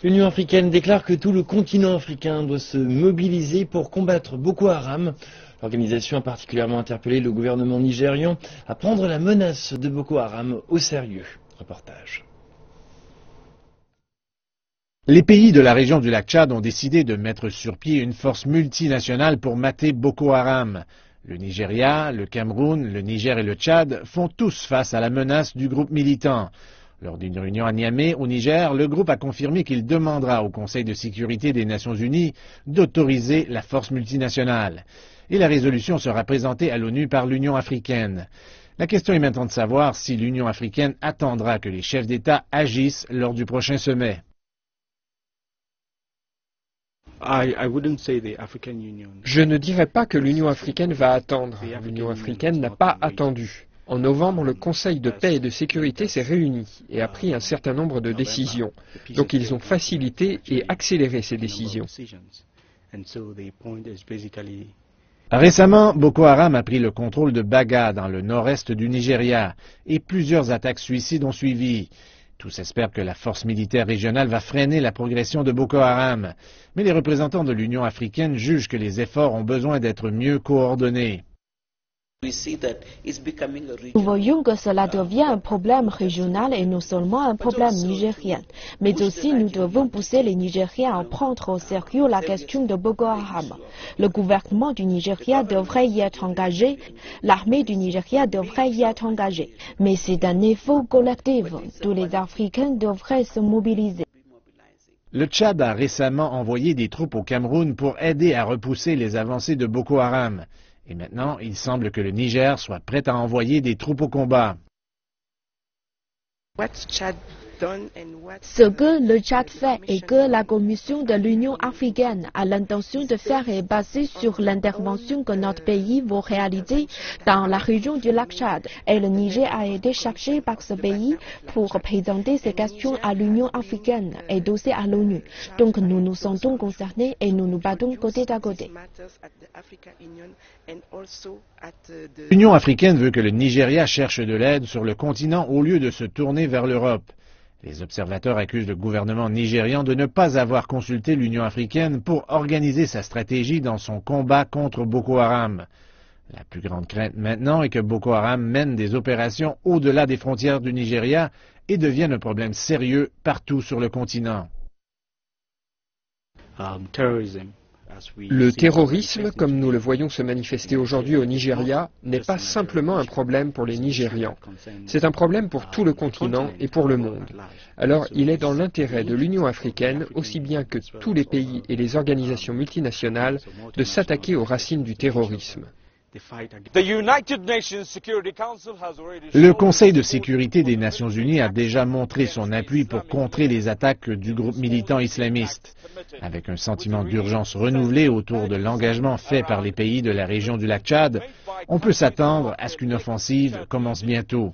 L'Union africaine déclare que tout le continent africain doit se mobiliser pour combattre Boko Haram. L'organisation a particulièrement interpellé le gouvernement nigérian à prendre la menace de Boko Haram au sérieux. Reportage. Les pays de la région du lac Tchad ont décidé de mettre sur pied une force multinationale pour mater Boko Haram. Le Nigeria, le Cameroun, le Niger et le Tchad font tous face à la menace du groupe militant. Lors d'une réunion à Niamey, au Niger, le groupe a confirmé qu'il demandera au Conseil de sécurité des Nations unies d'autoriser la force multinationale. Et la résolution sera présentée à l'ONU par l'Union africaine. La question est maintenant de savoir si l'Union africaine attendra que les chefs d'État agissent lors du prochain sommet. Je ne dirais pas que l'Union africaine va attendre. L'Union africaine n'a pas attendu. En novembre, le Conseil de paix et de sécurité s'est réuni et a pris un certain nombre de décisions. Donc ils ont facilité et accéléré ces décisions. Récemment, Boko Haram a pris le contrôle de Baga, dans le nord-est du Nigeria, et plusieurs attaques suicides ont suivi. Tous espèrent que la force militaire régionale va freiner la progression de Boko Haram. Mais les représentants de l'Union africaine jugent que les efforts ont besoin d'être mieux coordonnés. Nous voyons que cela devient un problème régional et non seulement un problème nigérien. Mais aussi nous devons pousser les Nigériens à prendre au sérieux la question de Boko Haram. Le gouvernement du Nigeria devrait y être engagé, l'armée du Nigeria devrait y être engagée. Mais c'est un effort collectif. Tous les Africains devraient se mobiliser. Le Tchad a récemment envoyé des troupes au Cameroun pour aider à repousser les avancées de Boko Haram. Et maintenant, il semble que le Niger soit prêt à envoyer des troupes au combat. Ce que le Tchad fait et que la Commission de l'Union africaine a l'intention de faire est basé sur l'intervention que notre pays va réaliser dans la région du lac Tchad. Et le Niger a été chargé par ce pays pour présenter ces questions à l'Union africaine et aussi à l'ONU. Donc nous nous sentons concernés et nous nous battons côté à côté. L'Union africaine veut que le Nigeria cherche de l'aide sur le continent au lieu de se tourner vers l'Europe. Les observateurs accusent le gouvernement nigérian de ne pas avoir consulté l'Union africaine pour organiser sa stratégie dans son combat contre Boko Haram. La plus grande crainte maintenant est que Boko Haram mène des opérations au-delà des frontières du Nigeria et devienne un problème sérieux partout sur le continent. Le terrorisme, comme nous le voyons se manifester aujourd'hui au Nigeria, n'est pas simplement un problème pour les Nigérians. C'est un problème pour tout le continent et pour le monde. Alors, il est dans l'intérêt de l'Union africaine, aussi bien que tous les pays et les organisations multinationales, de s'attaquer aux racines du terrorisme. Le Conseil de sécurité des Nations unies a déjà montré son appui pour contrer les attaques du groupe militant islamiste. Avec un sentiment d'urgence renouvelé autour de l'engagement fait par les pays de la région du lac Tchad, on peut s'attendre à ce qu'une offensive commence bientôt.